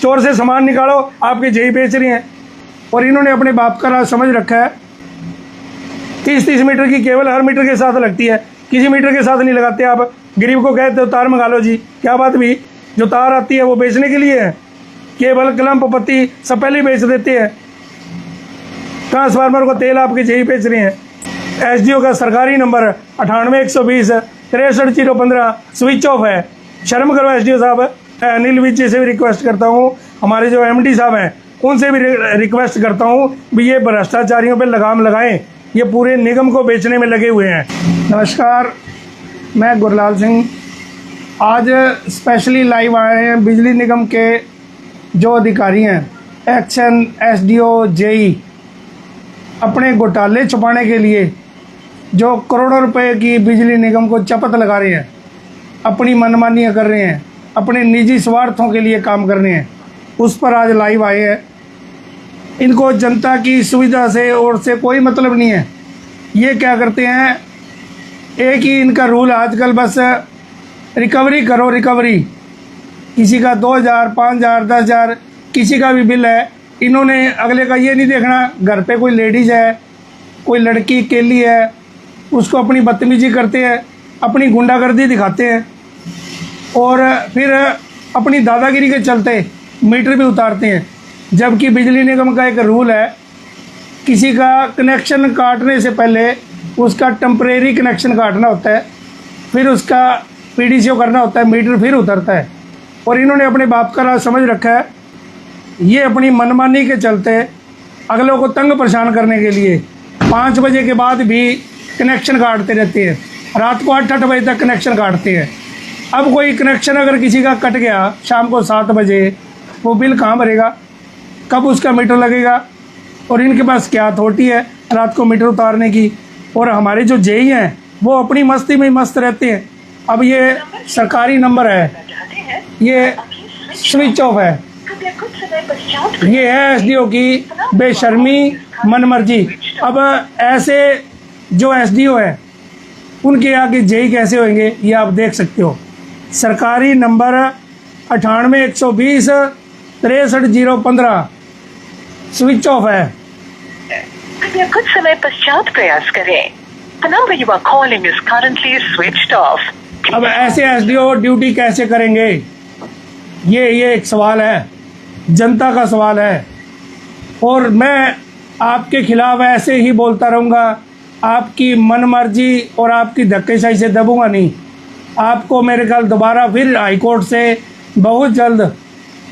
Store से सामान निकालो, आपके जेई बेच रही हैं। और इन्होंने अपने बाप का राज समझ रखा है। 30-30 मीटर की केबल हर मीटर के साथ लगती है, किसी मीटर के साथ नहीं लगाते। आप गरीब को कहते हो तार मंगा लो जी, क्या बात भी, जो तार आती है वो बेचने के लिए है। केबल क्लम्प पत्ती सब पहले ही बेच देते हैं। ट्रांसफार्मर को तेल आपके जेई बेच रहे हैं। एसडीओ का सरकारी नंबर 98-120-63-015 स्विच ऑफ है। शर्म करो एसडीओ साहब। अनिल विज से भी रिक्वेस्ट करता हूँ, हमारे जो एमडी साहब हैं उनसे भी रिक्वेस्ट करता हूँ भी ये भ्रष्टाचारियों पे लगाम लगाएं, ये पूरे निगम को बेचने में लगे हुए हैं। नमस्कार, मैं गुरलाल सिंह। आज स्पेशली लाइव आए हैं बिजली निगम के जो अधिकारी हैं, एक्शन, एसडीओ, जेई, अपने घोटाले छुपाने के लिए जो करोड़ों रुपए की बिजली निगम को चपत लगा रहे हैं, अपनी मनमानियाँ कर रहे हैं, अपने निजी स्वार्थों के लिए काम कर रहे हैं, उस पर आज लाइव आए हैं। इनको जनता की सुविधा से और से कोई मतलब नहीं है। ये क्या करते हैं, एक ही इनका रूल आजकल, बस रिकवरी करो रिकवरी। किसी का 2000, 5000, 10,000 किसी का भी बिल है, इन्होंने अगले का ये नहीं देखना घर पे कोई लेडीज़ है, कोई लड़की अकेली है, उसको अपनी बदतमीजी करते हैं, अपनी गुंडागर्दी दिखाते हैं और फिर अपनी दादागिरी के चलते मीटर भी उतारते हैं। जबकि बिजली निगम का एक रूल है, किसी का कनेक्शन काटने से पहले उसका टेम्परेरी कनेक्शन काटना होता है, फिर उसका पीडीसीओ करना होता है, मीटर फिर उतरता है। और इन्होंने अपने बाप का राज समझ रखा है। ये अपनी मनमानी के चलते अगलों को तंग परेशान करने के लिए 5 बजे के बाद भी कनेक्शन काटते रहते हैं, रात को 8-8 बजे तक कनेक्शन काटते हैं। अब कोई कनेक्शन अगर किसी का कट गया शाम को 7 बजे, वो बिल कहाँ भरेगा, कब उसका मीटर लगेगा? और इनके पास क्या अथॉरिटी है रात को मीटर उतारने की? और हमारे जो जेई हैं वो अपनी मस्ती में मस्त रहते हैं। अब ये सरकारी नंबर है, ये स्विच ऑफ है। ये है एसडीओ की बेशर्मी, मनमर्जी। अब ऐसे जो एसडीओ है उनके आगे जेई कैसे होंगे, ये आप देख सकते हो। सरकारी नंबर 98-120-63-015 स्विच ऑफ है। कृपया कुछ समय पश्चात प्रयास करें। The number you are calling is currently switched off. अब ऐसे एसडीओ ड्यूटी कैसे करेंगे, ये एक सवाल है, जनता का सवाल है। और मैं आपके खिलाफ ऐसे ही बोलता रहूँगा, आपकी मनमर्जी और आपकी धक्केशाही से दबूंगा नहीं। आपको मेरे ख्याल दोबारा फिर हाईकोर्ट से बहुत जल्द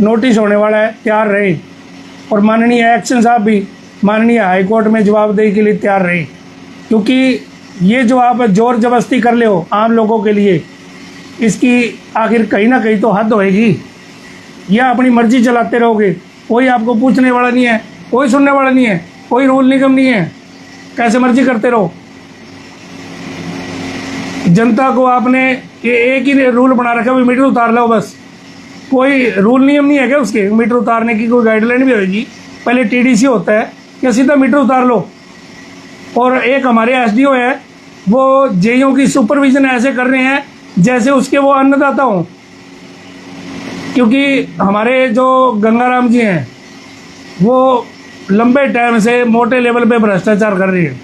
नोटिस होने वाला है, तैयार रहे। और माननीय एक्शन साहब भी माननीय हाईकोर्ट में जवाबदेही के लिए तैयार रहे, क्योंकि ये जो आप जोर जबरदस्ती कर ले हो आम लोगों के लिए, इसकी आखिर कहीं ना कहीं तो हद होएगी। या अपनी मर्जी चलाते रहोगे, कोई आपको पूछने वाला नहीं है, कोई सुनने वाला नहीं है, कोई रूल निगम नहीं है, कैसे मर्जी करते रहो। जनता को आपने ये एक ही रूल बना रखा है, मीटर उतार लो बस। कोई रूल नियम नहीं है क्या उसके? मीटर उतारने की कोई गाइडलाइन भी होगी? पहले टीडीसी होता है या सीधा मीटर उतार लो। और एक हमारे एसडीओ है, वो जेईओ की सुपरविजन ऐसे कर रहे हैं जैसे उसके वो अन्नदाता हों। क्योंकि हमारे जो गंगाराम जी हैं वो लंबे टाइम से मोटे लेवल पे भ्रष्टाचार कर रही है।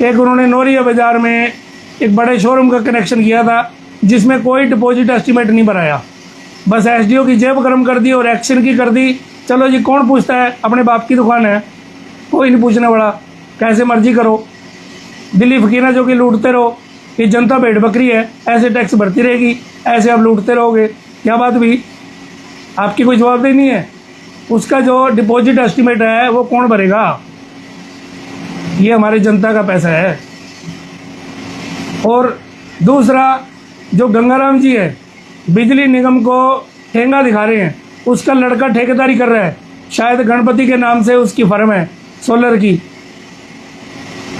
एक उन्होंने नोरिया बाज़ार में एक बड़े शोरूम का कनेक्शन किया था जिसमें कोई डिपॉजिट एस्टीमेट नहीं बनाया, बस एसडीओ की जेब गर्म कर दी और एक्शन की कर दी। चलो जी, कौन पूछता है, अपने बाप की दुकान है, कोई नहीं पूछने वाला, कैसे मर्जी करो। दिल्ली फकीरा जो कि लूटते रहो, ये जनता भेड़ बकरी है, ऐसे टैक्स भरती रहेगी, ऐसे आप लूटते रहोगे, क्या बात भी? आपकी कोई जवाबदेही नहीं है। उसका जो डिपॉजिट एस्टीमेट है वो कौन भरेगा? ये हमारी जनता का पैसा है। और दूसरा, जो गंगाराम जी है बिजली निगम को ठेंगा दिखा रहे हैं, उसका लड़का ठेकेदारी कर रहा है, शायद गणपति के नाम से उसकी फर्म है सोलर की।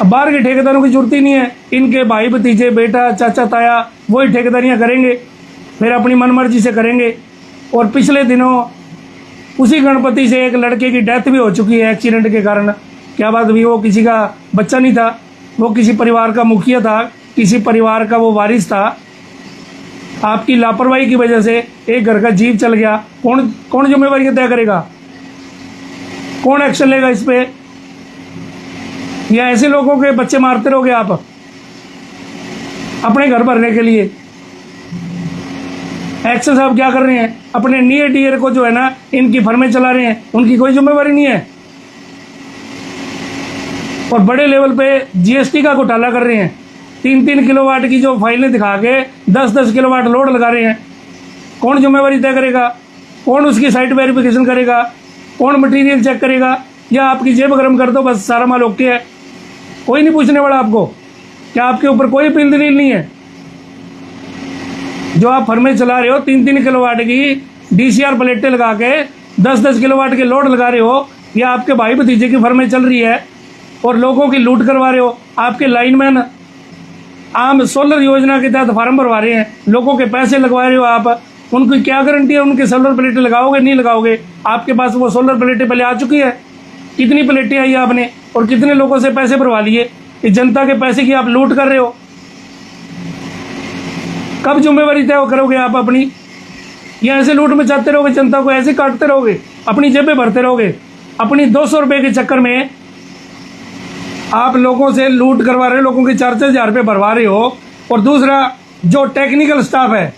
अब बाहर के ठेकेदारों की जरूरत ही नहीं है, इनके भाई भतीजे, बेटा, चाचा, ताया वही ठेकेदारियाँ करेंगे, फिर अपनी मनमर्जी से करेंगे। और पिछले दिनों उसी गणपति से एक लड़के की डेथ भी हो चुकी है एक्सीडेंट के कारण। क्या बात भी? वो किसी का बच्चा नहीं था, वो किसी परिवार का मुखिया था, किसी परिवार का वो वारिस था। आपकी लापरवाही की वजह से एक घर का जीव चल गया, कौन कौन जिम्मेवारी तय करेगा? कौन एक्शन लेगा इस पे? या ऐसे लोगों के बच्चे मारते रहोगे आप अपने घर भरने के लिए? एक्शन साहब क्या कर रहे हैं? अपने नियर डियर को जो है ना, इनकी फर्में चला रहे हैं, उनकी कोई जिम्मेवारी नहीं है। और बड़े लेवल पे जीएसटी का घोटाला कर रहे हैं। 3-3 किलोवाट की जो फाइलें दिखा के 10-10 किलोवाट लोड लगा रहे हैं। कौन जिम्मेवारी तय करेगा? कौन उसकी साइट वेरिफिकेशन करेगा? कौन मटेरियल चेक करेगा? या आपकी जेब गर्म कर दो बस सारा माल ओके है, कोई नहीं पूछने वाला आपको? क्या आपके ऊपर कोई अपील दलील नहीं है? जो आप फर्में चला रहे हो 3-3 किलोवाट की डीसीआर प्लेटें लगा के 10-10 किलोवाट के लोड लगा रहे हो, या आपके भाई भतीजे की फर्में चल रही है और लोगों की लूट करवा रहे हो। आपके लाइनमैन आम सोलर योजना के तहत फार्म भरवा रहे हैं, लोगों के पैसे लगवा रहे हो आप। उनकी क्या गारंटी है उनके सोलर प्लेटें लगाओगे नहीं लगाओगे? आपके पास वो सोलर प्लेटें पहले आ चुकी है। कितनी प्लेटें आई आपने और कितने लोगों से पैसे भरवा लिए? इस जनता के पैसे की आप लूट कर रहे हो। कब जिम्मेवारी तय करोगे आप अपनी? या ऐसे लूट मचाते रहोगे, जनता को ऐसे काटते रहोगे, अपनी जेबें भरते रहोगे? अपनी 200 रुपये के चक्कर में आप लोगों से लूट करवा रहे हो, लोगों के 4-4 हज़ार रुपये भरवा रहे हो। और दूसरा, जो टेक्निकल स्टाफ है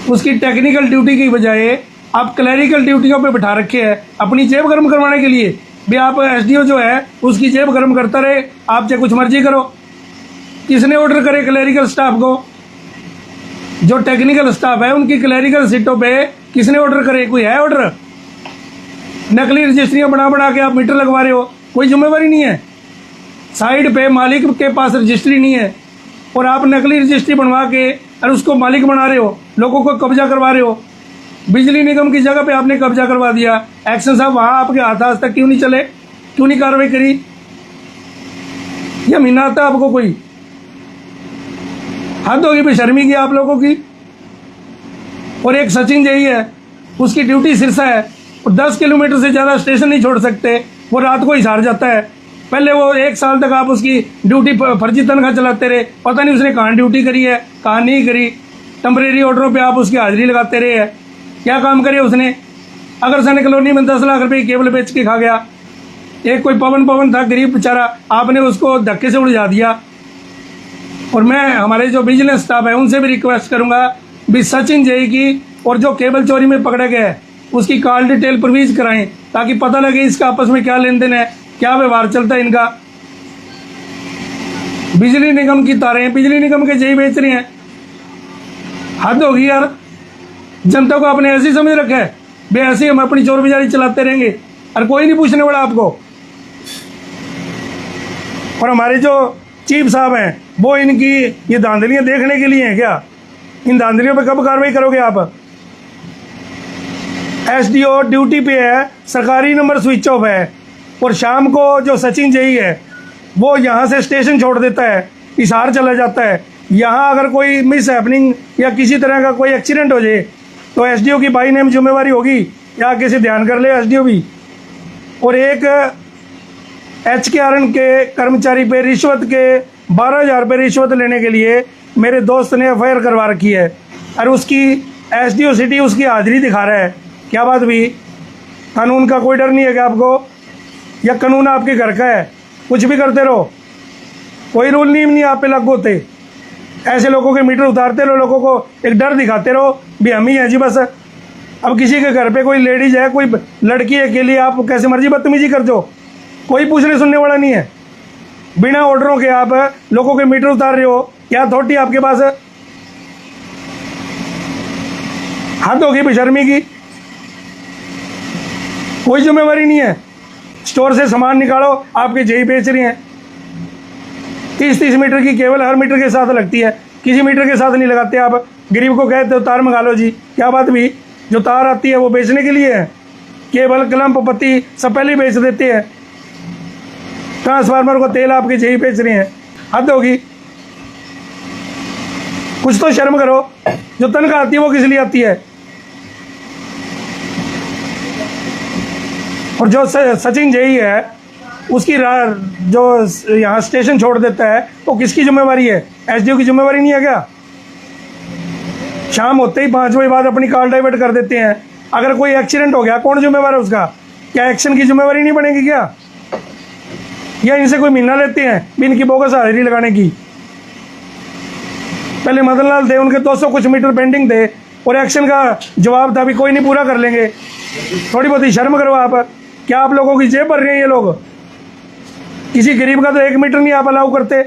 उसकी टेक्निकल ड्यूटी की बजाय आप क्लैरिकल ड्यूटियों पे बिठा रखे हैं अपनी जेब गर्म करवाने के लिए। भी आप एसडीओ जो है उसकी जेब गर्म करता रहे, आप चाहे कुछ मर्जी करो। किसने ऑर्डर करे क्लैरिकल स्टाफ को? जो टेक्निकल स्टाफ है उनकी क्लैरिकल सीटों पे किसने ऑर्डर करे? कोई है ऑर्डर? नकली रजिस्ट्रियां बना बना के आप मीटर लगवा रहे हो, कोई जिम्मेवारी नहीं है। साइड पे मालिक के पास रजिस्ट्री नहीं है और आप नकली रजिस्ट्री बनवा के और उसको मालिक बना रहे हो, लोगों को कब्जा करवा रहे हो। बिजली निगम की जगह पे आपने कब्जा करवा दिया। एक्शन साहब वहां आपके हाथ आज तक क्यों नहीं चले? क्यों नहीं कार्रवाई करी? यह महीना आता आपको कोई हद होगी बेशर्मी की आप लोगों की। और एक सचिन जई है, उसकी ड्यूटी सिरसा है और 10 किलोमीटर से ज़्यादा स्टेशन नहीं छोड़ सकते, वो रात को हिसार जाता है। पहले वो 1 साल तक आप उसकी ड्यूटी फर्जी तनख्वाह चलाते रहे, पता नहीं उसने कहाँ ड्यूटी करी है कहाँ नहीं करी। टेम्परेरी ऑर्डरों पे आप उसकी हाजिरी लगाते रहे हैं, क्या काम करे उसने? अगर सैनिक कॉलोनी में 10 लाख रुपए की केबल बेच के खा गया। एक कोई पवन था गरीब बेचारा, आपने उसको धक्के से उड़ा दिया। और मैं हमारे जो बिजनेस स्टाफ है उनसे भी रिक्वेस्ट करूंगा भी सचिन जय की और जो केबल चोरी में पकड़ा गया है उसकी कॉल डिटेल प्रोवीज कराएं, ताकि पता लगे इसका आपस में क्या लेन देन है, क्या व्यवहार चलता है इनका। बिजली निगम की तारें बिजली निगम के जय बेच रहे हैं, हद होगी यार। जनता को आपने ऐसी समझ रखा है बे ऐसे हम अपनी चोर बाजारी चलाते रहेंगे और कोई नहीं पूछने वाला आपको। और हमारे जो चीफ साहब हैं वो इनकी ये धांधलियां देखने के लिए हैं क्या? इन धांधलियों पे कब कार्रवाई करोगे आप? एसडीओ ड्यूटी पे है, सरकारी नंबर स्विच ऑफ है और शाम को जो सचिन जई है वो यहाँ से स्टेशन छोड़ देता है, हिसार चला जाता है। यहाँ अगर कोई मिस हैपनिंग या किसी तरह का कोई एक्सीडेंट हो जाए तो एसडीओ की बाई नेम जिम्मेवारी होगी या किसी ध्यान कर ले एसडीओ भी। और एक HKRN के कर्मचारी पे रिश्वत के 12,000 रुपये रिश्वत लेने के लिए मेरे दोस्त ने FIR करवा रखी है और उसकी एसडीओ सिटी उसकी हाजिरी दिखा रहा है। क्या बात भी? कानून का कोई डर नहीं है क्या आपको? या कानून आपके घर का है, कुछ भी करते रहो, कोई रूल नहीं आप पे लागू होते? ऐसे लोगों के मीटर उतारते रहो, लोगों को एक डर दिखाते रहो भी हम ही हैं जी बस। अब किसी के घर पे कोई लेडीज है, कोई लड़की है, के लिए आप कैसे मर्जी बदतमीजी कर दो, कोई पूछने सुनने वाला नहीं है। बिना ऑर्डरों के आप लोगों के मीटर उतार रहे हो, क्या अथॉरिटी आपके पास है? हद होगी बेशर्मी की, कोई जिम्मेवारी नहीं है। स्टोर से सामान निकालो, आपके जेई बेच रही हैं। 30-30 मीटर की केबल हर मीटर के साथ लगती है, किसी मीटर के साथ नहीं लगाते आप। गरीब को कहते हो तार मंगा लो जी, क्या बात भी? जो तार आती है वो बेचने के लिए है, केबल क्लम्प पत्ती सब पहले बेच देते हैं। ट्रांसफार्मर को तेल आपके जेई बेच रहे हैं, हद होगी। कुछ तो शर्म करो। जो तनख्वाह आती है वो किस लिए आती है? और जो सचिन जई है उसकी जो यहाँ स्टेशन छोड़ देता है वो किसकी जिम्मेवारी है? एसडीओ की जिम्मेवारी नहीं है क्या? शाम होते ही 5 बजे बाद अपनी कॉल डाइवर्ट कर देते हैं। अगर कोई एक्सीडेंट हो गया कौन जिम्मेवार है उसका? क्या एक्शन की जिम्मेवारी नहीं बनेगी क्या? या इनसे कोई महीना लेते हैं भी इनकी बोगस हाजिरी लगाने की? पहले मदन लाल थे, उनके 200 कुछ मीटर पेंडिंग थे और एक्शन का जवाब था भी कोई नहीं, पूरा कर लेंगे। थोड़ी बहुत ही शर्म करो आप। क्या आप लोगों की जेब भर रहे हैं ये लोग? किसी गरीब का तो 1 मीटर नहीं आप अलाउ करते,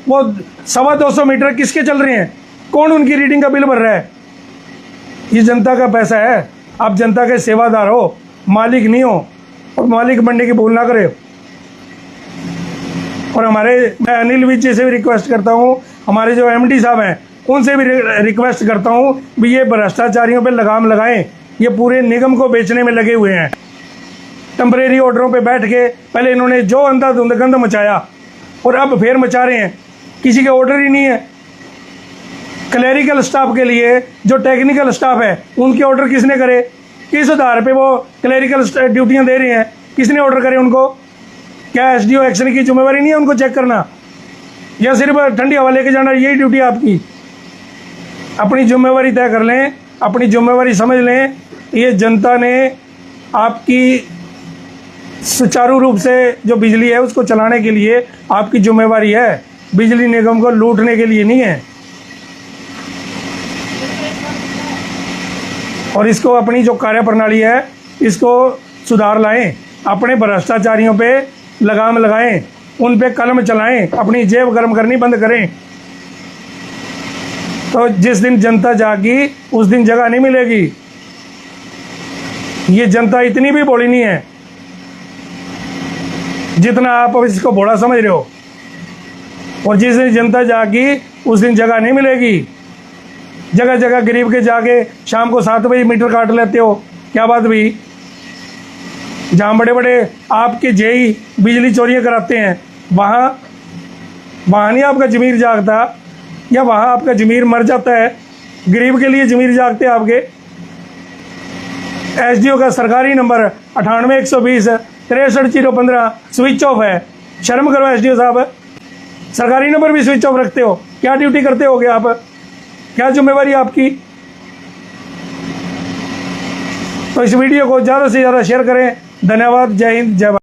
वो 225 मीटर किसके चल रहे हैं? कौन उनकी रीडिंग का बिल भर रहा है? ये जनता का पैसा है, आप जनता के सेवादार हो, मालिक नहीं हो, और मालिक बनने की भूल ना करें। और मैं अनिल विज जी से भी रिक्वेस्ट करता हूँ, हमारे जो एमडी साहब हैं उनसे भी रिक्वेस्ट करता हूँ भी ये भ्रष्टाचारियों पे लगाम लगाएं। ये पूरे निगम को बेचने में लगे हुए हैं। टेम्परेरी ऑर्डरों पे बैठ के पहले इन्होंने जो अंधाधुंध गंद मचाया और अब फिर मचा रहे हैं। किसी के ऑर्डर ही नहीं है। क्लैरिकल स्टाफ के लिए जो टेक्निकल स्टाफ है उनके ऑर्डर किसने करे? किस आधार पे वो क्लैरिकल ड्यूटियां दे रहे हैं? किसने ऑर्डर करे उनको? क्या एसडीओ एक्शन की जिम्मेवारी नहीं है उनको चेक करना, या सिर्फ ठंडी हवा लेके जाना यही ड्यूटी आपकी? अपनी जिम्मेवारी तय कर लें, अपनी जिम्मेवारी समझ लें। ये जनता ने आपकी सुचारू रूप से जो बिजली है उसको चलाने के लिए आपकी जिम्मेवारी है, बिजली निगम को लूटने के लिए नहीं है। और इसको अपनी जो कार्यप्रणाली है इसको सुधार लाएं, अपने भ्रष्टाचारियों पे लगाम लगाएं, उन पे कलम चलाएं, अपनी जेब गर्म करनी बंद करें। तो जिस दिन जनता जागी उस दिन जगह नहीं मिलेगी। ये जनता इतनी भी भोली नहीं है जितना आप इसको भोला समझ रहे हो। और जिस दिन जनता जागी उस दिन जगह नहीं मिलेगी। जगह जगह गरीब के जाके शाम को 7 बजे मीटर काट लेते हो, क्या बात हुई? जहाँ बड़े बड़े आपके जेई बिजली चोरियाँ कराते हैं वहाँ नहीं आपका जमीर जागता, या वहाँ आपका जमीर मर जाता है? गरीब के लिए जमीर जागते हैं आपके। एसडीओ का सरकारी नंबर 98 120 63 015 स्विच ऑफ है। शर्म करो एसडीओ साहब, सरकारी नंबर भी स्विच ऑफ रखते हो। क्या ड्यूटी करते होगे आप? क्या जिम्मेवारी आपकी? तो इस वीडियो को ज़्यादा से ज़्यादा शेयर करें। धन्यवाद। जय हिंद, जय भारत।